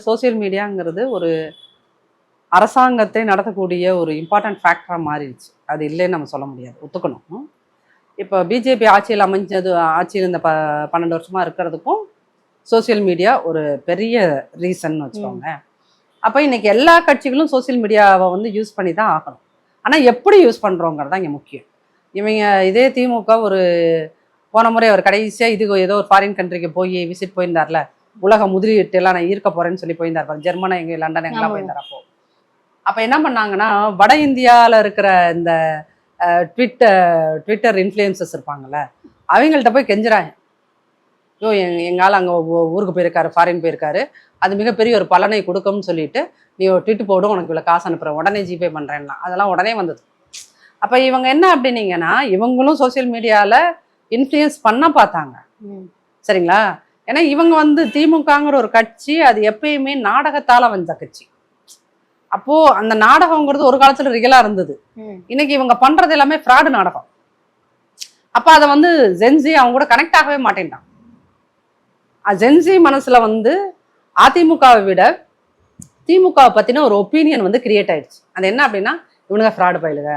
Social மீடியாங்கிறது ஒரு அரசாங்கத்தை நடத்தக்கூடிய ஒரு இம்பார்ட்டன்ட் ஃபேக்டராக மாறிடுச்சு. அது இல்லைன்னு நம்ம சொல்ல முடியாது, ஒத்துக்கணும். இப்போ பிஜேபி ஆட்சியில் ஆட்சியில் இந்த 12 வருஷமாக இருக்கிறதுக்கும் சோசியல் மீடியா ஒரு பெரிய ரீசன் வச்சுக்கோங்க. அப்போ இன்னைக்கு எல்லா கட்சிகளும் சோசியல் மீடியாவை வந்து யூஸ் பண்ணி தான் ஆகணும். ஆனால் எப்படி யூஸ் பண்ணுறோங்கிறது தான் இங்கே முக்கியம். இவங்க இதே திமுக ஒரு போன முறை அவர் கடைசியாக இது ஏதோ ஒரு ஃபாரின் கண்ட்ரிக்கு போய் விசிட் போயிருந்தார்ல, உலக முதலீட்டு எல்லாம் நான் ஈர்க்க போறேன்னு சொல்லி போயிருந்தார். ஜெர்மனா எங்க லண்டன் எங்கெல்லாம் போயிருந்தார். அப்போ என்ன பண்ணாங்கன்னா, வட இந்தியாவில் இருக்கிற இந்த ட்விட்டர் இன்ஃப்ளூயன்சஸ் இருப்பாங்கல்ல, அவங்கள்ட்ட போய் கெஞ்சுறாங்க. ஐயோ எங்கால அங்கே ஊருக்கு போயிருக்காரு, ஃபாரின் போயிருக்காரு, அது மிகப்பெரிய ஒரு பலனை கொடுக்கும்னு சொல்லிட்டு நீ ட்விட்டு போடும், உனக்கு இவ்வளோ காசு அனுப்புகிறேன், உடனே ஜிபே பண்ணுறேன்னா அதெல்லாம் உடனே வந்தது. அப்போ இவங்க என்ன அப்படின்னீங்கன்னா, இவங்களும் சோசியல் மீடியாவில் இன்ஃப்ளூயன்ஸ் பண்ண பார்த்தாங்க. சரிங்களா? ஏன்னா இவங்க வந்து திமுகங்கிற ஒரு கட்சி அது எப்பயுமே நாடகத்தால வந்த கட்சி. அப்போ அந்த நாடகங்கிறது ஒரு காலத்துல ரியலா இருந்தது. இன்னைக்கு இவங்க பண்றது எல்லாமே ஃப்ராடு நாடகம். அப்ப அதை வந்து ஜென்சி அவங்க கூட கனெக்ட் ஆகவே மாட்டேன்ட்டான். ஜென்சி மனசுல வந்து அதிமுகவை விட திமுகவை பத்தின ஒரு ஒப்பீனியன் வந்து கிரியேட் ஆயிடுச்சு. அது என்ன அப்படின்னா, இவனுங்க ஃப்ராடு பயிலுங்க,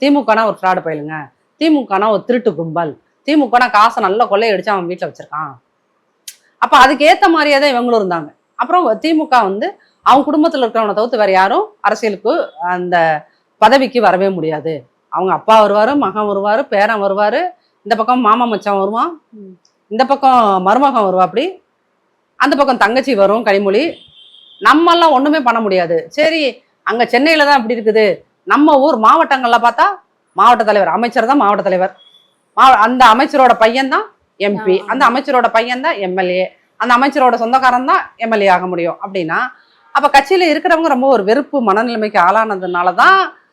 திமுகனா ஒரு ஃப்ராடு பயிலுங்க, திமுகனா ஒரு திருட்டு கும்பல், திமுகனா காசை நல்லா கொள்ளையடிச்சு அவன் வீட்டுல வச்சிருக்கான். அப்ப அதுக்கு ஏத்த மாதிரியே தான் இவங்களும் இருந்தாங்க. அப்புறம் திமுக வந்து அவங்க குடும்பத்துல இருக்கிறவனை தவிர்த்து வேற யாரும் அரசியலுக்கு அந்த பதவிக்கு வரவே முடியாது. அவங்க அப்பா வருவாரு, மகன் வருவாரு, பேரன் வருவாரு, இந்த பக்கம் மாமா மச்சான் வருவான், இந்த பக்கம் மருமகன் வருவா, அப்படி அந்த பக்கம் தங்கச்சி வரும் கனிமொழி. நம்ம எல்லாம் ஒண்ணுமே பண்ண முடியாது. சரி, அங்க சென்னையில தான் அப்படி இருக்குது, நம்ம ஊர் மாவட்டங்கள்ல பார்த்தா மாவட்ட தலைவர், அமைச்சர் தான் மாவட்ட தலைவர், அந்த அமைச்சரோட பையன் தான் எம்பி, அந்த அமைச்சரோட பையன் தான் எம்எல்ஏ, அந்த அமைச்சரோட சொந்தக்காரன் தான் எம்எல்ஏ ஆக முடியும் அப்படின்னா, அப்ப கட்சியில இருக்கிறவங்க ரொம்ப ஒரு வெறுப்பு மனநிலைமைக்கு ஆளானதுனாலதான்